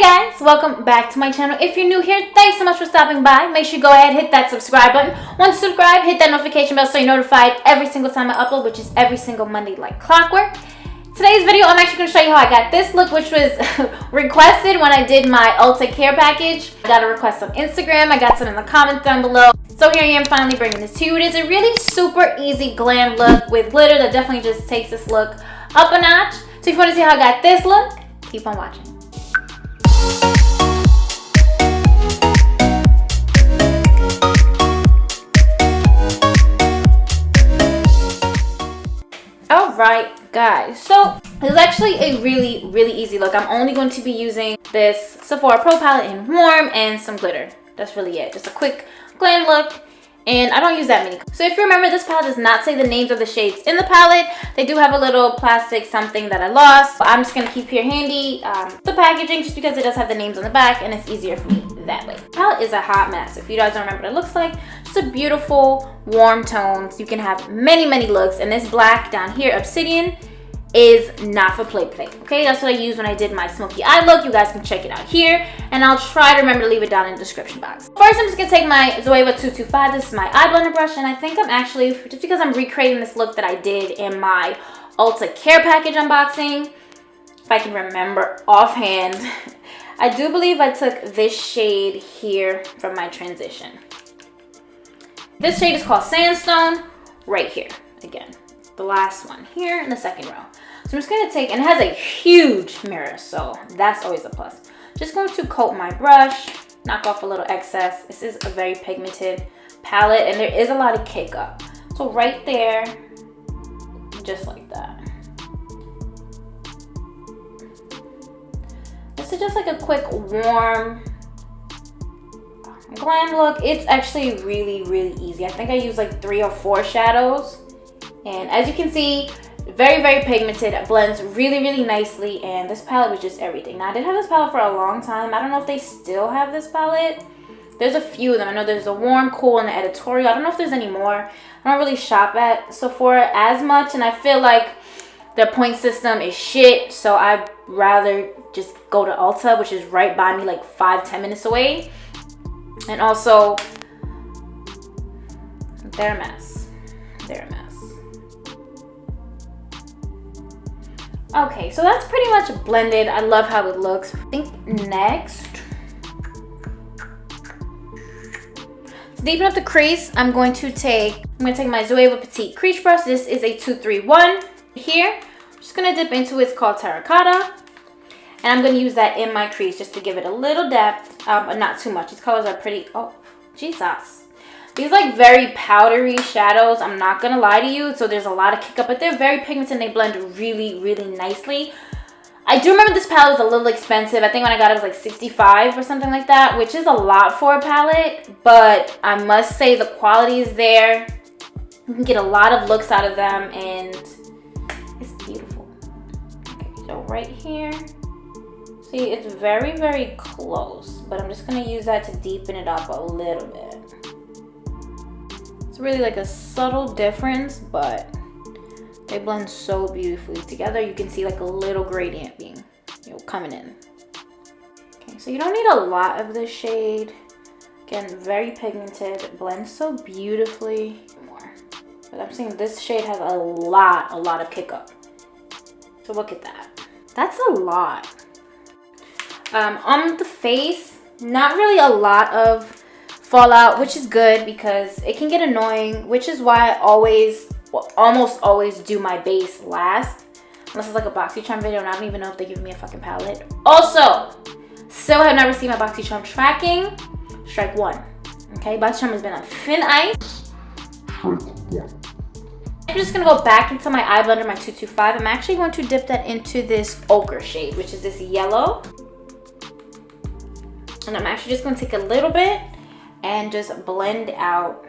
Hey guys, welcome back to my channel. If you're new here, thanks so much for stopping by. Make sure you go ahead, hit that subscribe button. Once you subscribe, hit that notification bell so you're notified every single time I upload, which is every single Monday like clockwork. Today's video, I'm actually going to show you how I got this look, which was requested when I did my Ulta Care-package. I got a request on Instagram. I got some in the comments down below. So here I am finally bringing this to you. It is a really super easy glam look with glitter that definitely just takes this look up a notch. So if you want to see how I got this look, keep on watching. Alright guys, so this is actually a really easy look. I'm only going to be using this Sephora Pro palette in warm and some glitter. That's really it. Just a quick glam look. And I don't use that many. So if you remember, this palette does not say the names of the shades in the palette. They do have a little plastic something that I lost. So I'm just going to keep here handy the packaging just because it does have the names on the back and it's easier for me that way. The palette is a hot mess. If you guys don't remember what it looks like, just a beautiful warm tones. You can have many looks. And this black down here, Obsidian, is not for play, okay? That's what I used when I did my smoky eye look. You guys can check it out here, and I'll try to remember to leave it down in the description box. First, I'm just gonna take my Zoeva 225. This is my eye blender brush, and I think I'm actually, just because I'm recreating this look that I did in my Ulta Care-package unboxing, if I can remember offhand, I do believe I took this shade here from my transition. This shade is called Sandstone, right here, again. The last one here in the second row. So I'm just going to take, and it has a huge mirror, so that's always a plus. Just going to coat my brush, knock off a little excess. This is a very pigmented palette, and there is a lot of kick up. So right there, just like that. This is just like a quick warm glam look. It's actually really easy. I think I used like 3 or 4 shadows. And as you can see, very pigmented. It blends really nicely, and this palette was just everything. Now, I did have this palette for a long time. I don't know if they still have this palette. There's a few of them. I know there's the warm, cool, and the editorial. I don't know if there's any more. I don't really shop at Sephora as much, and I feel like their point system is shit, so I'd rather just go to Ulta, which is right by me, like 5-10 minutes away. And also, they're a mess. They're a mess. Okay, so that's pretty much blended. I love how it looks. I think next, to deepen up the crease, I'm going to take my Zoeva Petite Crease Brush. This is a 231 here. I'm just gonna dip into it. It's called Terracotta. And I'm gonna use that in my crease just to give it a little depth, but not too much. These colors are pretty, oh, Jesus. These like very powdery shadows, I'm not gonna lie to you, so there's a lot of kick up, but they're very pigmented and they blend really nicely. I do remember this palette was a little expensive. I think when I got it, it was like $65 or something like that, which is a lot for a palette, but I must say the quality is there. You can get a lot of looks out of them, and it's beautiful. Okay, so right here, see, it's very close, but I'm just gonna use that to deepen it up a little bit. It's really like a subtle difference, but they blend so beautifully together. You can see like a little gradient being, coming in. Okay, so you don't need a lot of this shade. Again, very pigmented, it blends so beautifully. More, but I'm saying this shade has a lot of kick up. So look at that. That's a lot. On the face, not really a lot of fallout, which is good because it can get annoying, which is why I almost always do my base last, unless it's like a BoxyCharm video, and I don't even know if they give me a fucking palette. Also, still have not received my BoxyCharm tracking. Strike 1. Okay, BoxyCharm has been on thin ice. I'm just gonna go back into my eye blender, my 225. I'm actually going to dip that into this ochre shade, which is this yellow. And I'm actually just gonna take a little bit and just blend out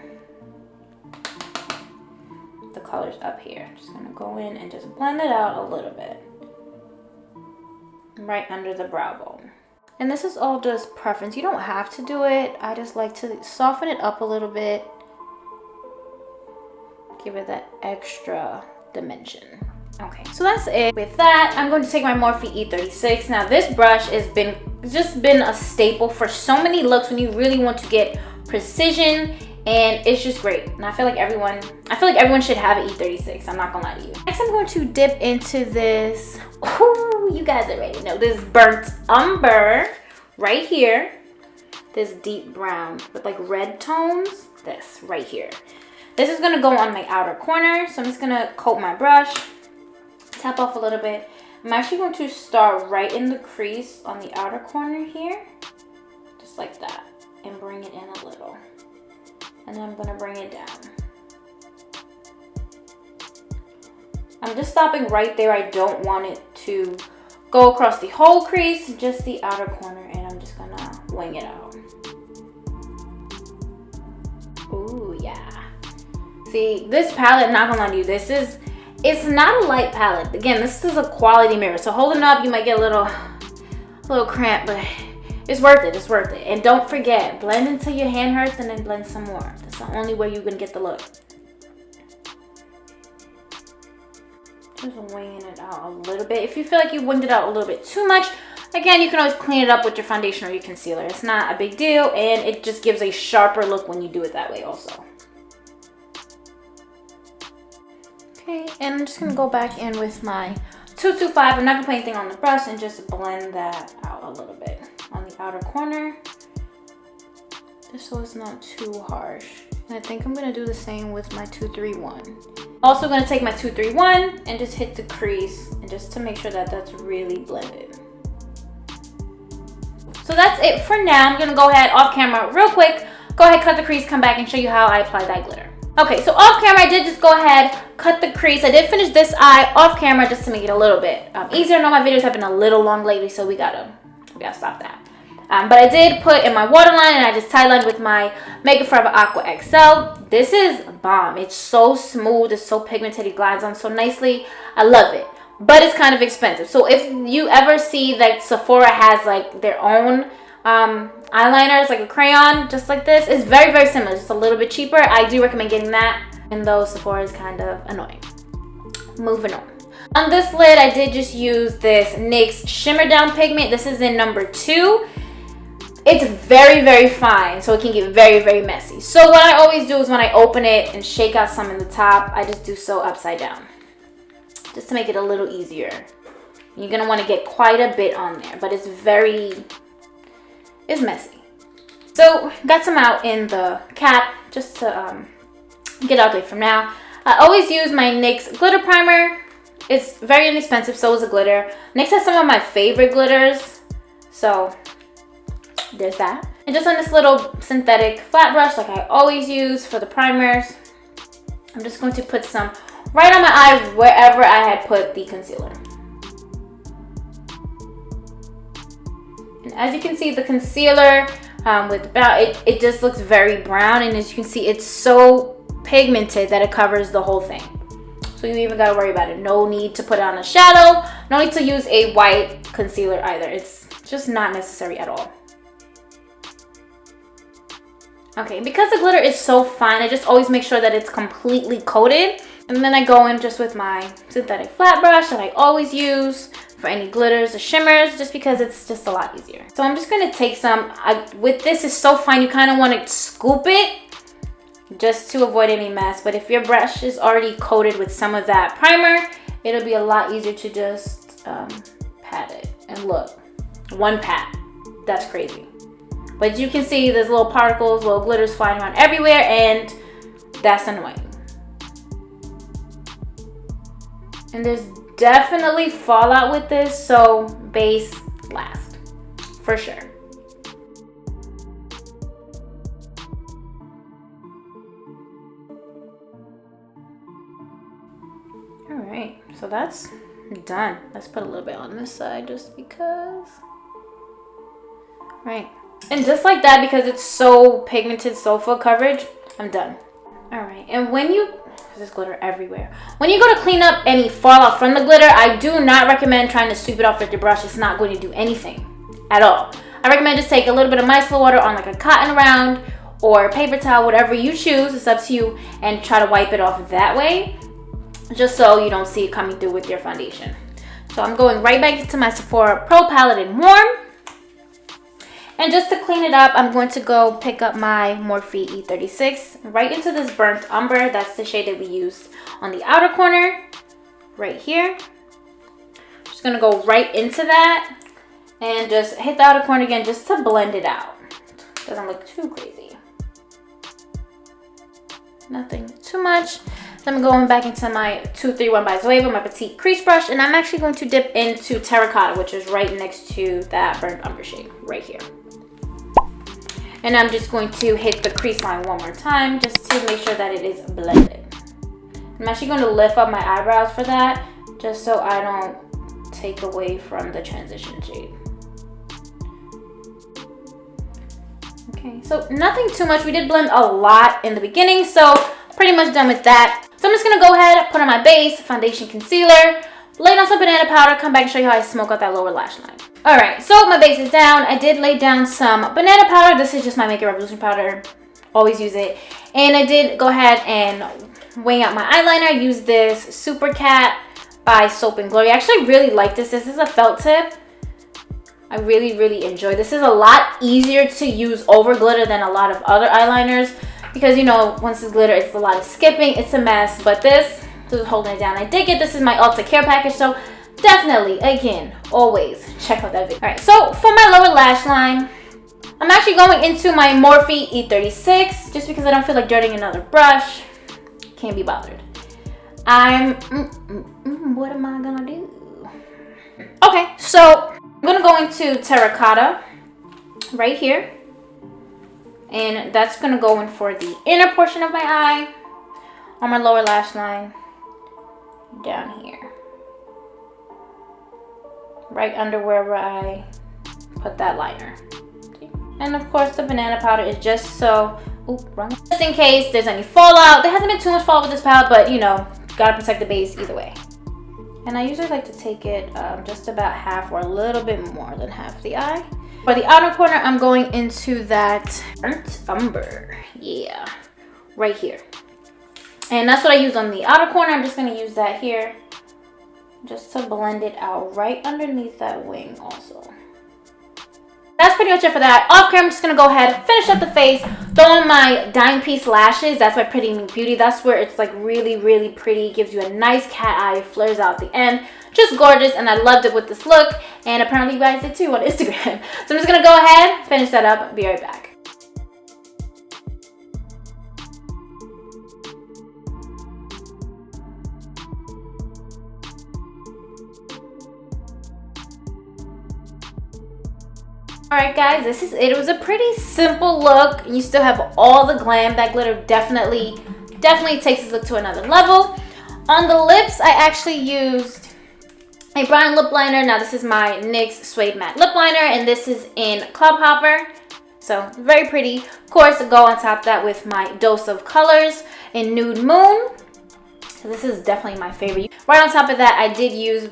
the colors up here. Just gonna go in and just blend it out a little bit. Right under the brow bone. And this is all just preference. You don't have to do it. I just like to soften it up a little bit. Give it that extra dimension. Okay, so that's it. With that, I'm going to take my Morphe E36. Now this brush has just been a staple for so many looks when you really want to get precision, and it's just great. And I feel like everyone should have an E36. I'm not gonna lie to you. Next, I'm going to dip into this. Ooh, you guys already know this burnt umber right here. This deep brown with like red tones. This right here. This is gonna go on my outer corner, so I'm just gonna coat my brush, tap off a little bit. I'm actually going to start right in the crease on the outer corner here, just like that, and bring it in a little. And then I'm gonna bring it down. I'm just stopping right there. I don't want it to go across the whole crease, just the outer corner, and I'm just gonna wing it out. Ooh, yeah. See, this palette, not gonna lie to you, it's not a light palette. Again, this is a quality mirror, so holding up, you might get a little cramp, but it's worth it, it's worth it. And don't forget, blend until your hand hurts and then blend some more. That's the only way you're gonna get the look. Just winging it out a little bit. If you feel like you winged it out a little bit too much, again, you can always clean it up with your foundation or your concealer. It's not a big deal, and it just gives a sharper look when you do it that way also. Okay, and I'm just gonna go back in with my 225. I'm not gonna put anything on the brush, and just blend that out a little bit on the outer corner, just so it's not too harsh. And I think I'm gonna do the same with my 231. Also gonna take my 231 and just hit the crease, and just to make sure that that's really blended. So that's it for now. I'm gonna go ahead off camera real quick, go ahead, cut the crease, come back and show you how I apply that glitter. Okay, so off camera, I did just go ahead, cut the crease. I did finish this eye off camera just to make it a little bit easier. I know my videos have been a little long lately, so we gotta stop that. But I did put in my waterline, and I just tie-lined with my Makeup Forever Aqua XL. This is bomb. It's so smooth, it's so pigmented, it glides on so nicely. I love it, but it's kind of expensive. So if you ever see that Sephora has like their own eyeliners, like a crayon just like this, it's very, very similar, just a little bit cheaper. I do recommend getting that, and though Sephora is kind of annoying. Moving on this lid, I did just use this NYX Shimmer Down pigment. This is in number 2. It's very, very fine, so it can get very, very messy. So what I always do is when I open it and shake out some in the top, I just do so upside down, just to make it a little easier. You're gonna want to get quite a bit on there, but it's messy. So got some out in the cap just to get out there from now. I always use my NYX glitter primer. It's very inexpensive, so is the glitter. NYX has some of my favorite glitters, so there's that. And just on this little synthetic flat brush like I always use for the primers, I'm just going to put some right on my eye wherever I had put the concealer. And as you can see, the concealer it just looks very brown, and as you can see, it's so pigmented that it covers the whole thing. So you even gotta worry about it. No need to put on a shadow, no need to use a white concealer either. It's just not necessary at all. Okay, because the glitter is so fine, I just always make sure that it's completely coated. And then I go in just with my synthetic flat brush that I always use for any glitters or shimmers, just because it's just a lot easier. So I'm just gonna take some, with this, it's so fine, you kind of want to scoop it just to avoid any mess. But if your brush is already coated with some of that primer, it'll be a lot easier to just pat it. And look, one pat, that's crazy. But you can see there's little particles, little glitters flying around everywhere, and that's annoying. And there's definitely fallout with this, so base last, for sure. All right, so that's done. Let's put a little bit on this side just because. Right. And just like that, because it's so pigmented, so full coverage, I'm done. All right, and when you, there's glitter everywhere. When you go to clean up any fallout from the glitter, I do not recommend trying to sweep it off with your brush. It's not going to do anything at all. I recommend just take a little bit of micellar water on like a cotton round or paper towel, whatever you choose, it's up to you, and try to wipe it off that way. just so you don't see it coming through with your foundation. So I'm going right back into my Sephora Pro palette in warm. And just to clean it up, I'm going to go pick up my Morphe E36 right into this burnt umber. That's the shade that we used on the outer corner right here. Just gonna go right into that and just hit the outer corner again just to blend it out. Doesn't look too crazy. Nothing too much. Then I'm going back into my 231 by Zoeva, my petite crease brush, and I'm actually going to dip into Terracotta, which is right next to that burnt umber shade right here. And I'm just going to hit the crease line one more time just to make sure that it is blended. I'm actually going to lift up my eyebrows for that, just so I don't take away from the transition shade. Okay, so nothing too much. We did blend a lot in the beginning, so pretty much done with that. So I'm just gonna go ahead, put on my base, foundation, concealer, lay down some banana powder, come back and show you how I smoke out that lower lash line. All right, so my base is down. I did lay down some banana powder. This is just my Make It Revolution powder. Always use it. And I did go ahead and wing out my eyeliner. I used this Super Cat by Soap & Glory. I actually really like this. This is a felt tip. I really enjoy this. This is a lot easier to use over glitter than a lot of other eyeliners because, you know, once it's glitter, it's a lot of skipping. It's a mess, but this is holding it down. I did get this is my Ulta Care-package, so definitely, again, always check out that video. All right, so for my lower lash line, I'm actually going into my Morphe E36 just because I don't feel like dirtying another brush. Can't be bothered. What am I gonna do? Okay, so I'm gonna go into Terracotta right here, and that's gonna go in for the inner portion of my eye on my lower lash line down here, right under wherever I put that liner. Okay. And of course the banana powder is just so, just in case there's any fallout. There hasn't been too much fallout with this palette, but you know, gotta protect the base either way. And I usually like to take it just about half or a little bit more than half the eye. For the outer corner, I'm going into that burnt umber. Yeah, right here. And that's what I use on the outer corner. I'm just gonna use that here just to blend it out right underneath that wing also. That's pretty much it for that. Off camera, I'm just gonna go ahead, finish up the face, throw on my dime piece lashes. That's my Pretty Mink Beauty. That's where it's like really pretty. Gives you a nice cat eye, flares out the end. Just gorgeous, and I loved it with this look. And apparently you guys did too on Instagram. So I'm just gonna go ahead, finish that up, be right back. Alright guys, this is it. It was a pretty simple look. You still have all the glam. That glitter definitely takes this look to another level. On the lips, I actually used a brown lip liner. Now this is my NYX Suede Matte Lip Liner, and this is in Club Hopper. So very pretty. Of course, go on top of that with my Dose of Colors in Nude Moon. So this is definitely my favorite. Right on top of that, I did use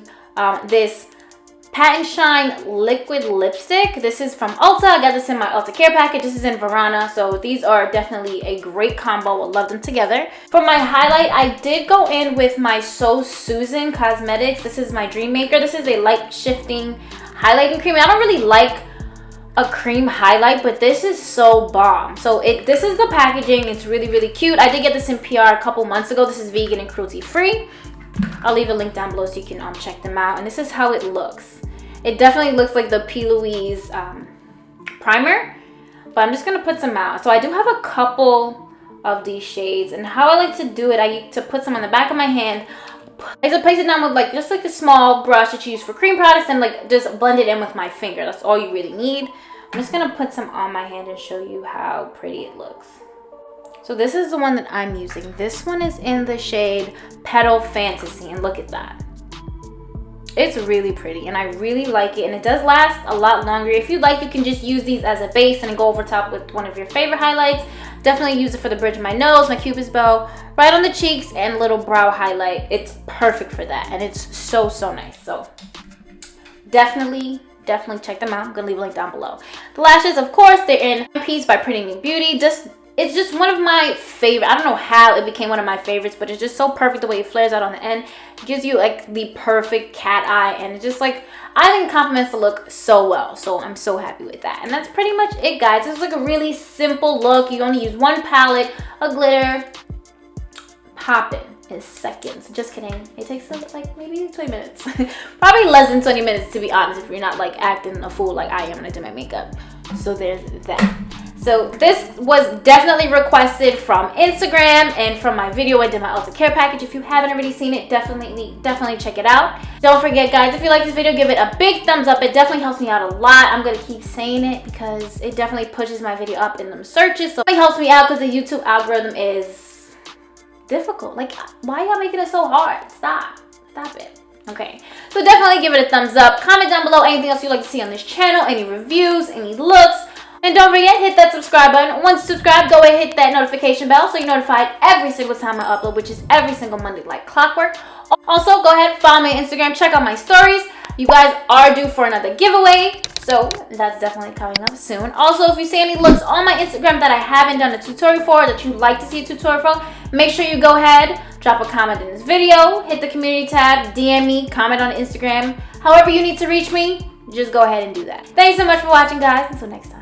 this Pat and Shine liquid lipstick. This is from Ulta. I got this in my Ulta Care-package. This is in Verana. So these are definitely a great combo. I love them together. For my highlight, I did go in with my So Susan Cosmetics. This is my Dream Maker. This is a light shifting highlighting cream. I don't really like a cream highlight, but this is so bomb. So this is the packaging. It's really cute. I did get this in PR a couple months ago. This is vegan and cruelty free. I'll leave a link down below so you can check them out. And this is how it looks. It definitely looks like the P. Louise primer, but I'm just gonna put some out. So I do have a couple of these shades, and how I like to do it, I like to put some on the back of my hand. I just place it down with like just like a small brush that you use for cream products, and like just blend it in with my finger. That's all you really need. I'm just gonna put some on my hand and show you how pretty it looks. So this is the one that I'm using. This one is in the shade Petal Fantasy, and look at that. It's really pretty, and I really like it, and it does last a lot longer. If you'd like, you can just use these as a base and go over top with one of your favorite highlights. Definitely use it for the bridge of my nose, my Cupid's bow, right on the cheeks, and little brow highlight. It's perfect for that, and it's so nice. So definitely check them out. I'm gonna leave a link down below. The lashes, of course, they're in Piece by Pretty Mink Beauty. Just it's just one of my favorite. I don't know how it became one of my favorites, but it's just so perfect the way it flares out on the end. It gives you like the perfect cat eye, and it just like, I think it complements the look so well. So I'm so happy with that. And that's pretty much it, guys. It's like a really simple look. You only use one palette, a glitter, pop it in seconds. Just kidding. It takes like maybe 20 minutes. Probably less than 20 minutes, to be honest, if you're not like acting a fool like I am when I do my makeup. So there's that. So this was definitely requested from Instagram and from my video I did my Ulta Care-package. If you haven't already seen it, definitely check it out. Don't forget, guys, if you like this video, give it a big thumbs up. It definitely helps me out a lot. I'm going to keep saying it because it definitely pushes my video up in them searches. So it helps me out because the YouTube algorithm is difficult. Like, why y'all making it so hard? Stop it. Okay, so definitely give it a thumbs up. Comment down below anything else you'd like to see on this channel, any reviews, any looks. And don't forget, hit that subscribe button. Once subscribed, go ahead, hit that notification bell so you're notified every single time I upload, which is every single Monday like clockwork. Also, go ahead, follow my Instagram, check out my stories. You guys are due for another giveaway, so that's definitely coming up soon. Also, if you see any looks on my Instagram that I haven't done a tutorial for, that you'd like to see a tutorial for, make sure you go ahead, drop a comment in this video, hit the community tab, DM me, comment on Instagram. However you need to reach me, just go ahead and do that. Thanks so much for watching, guys. Until next time.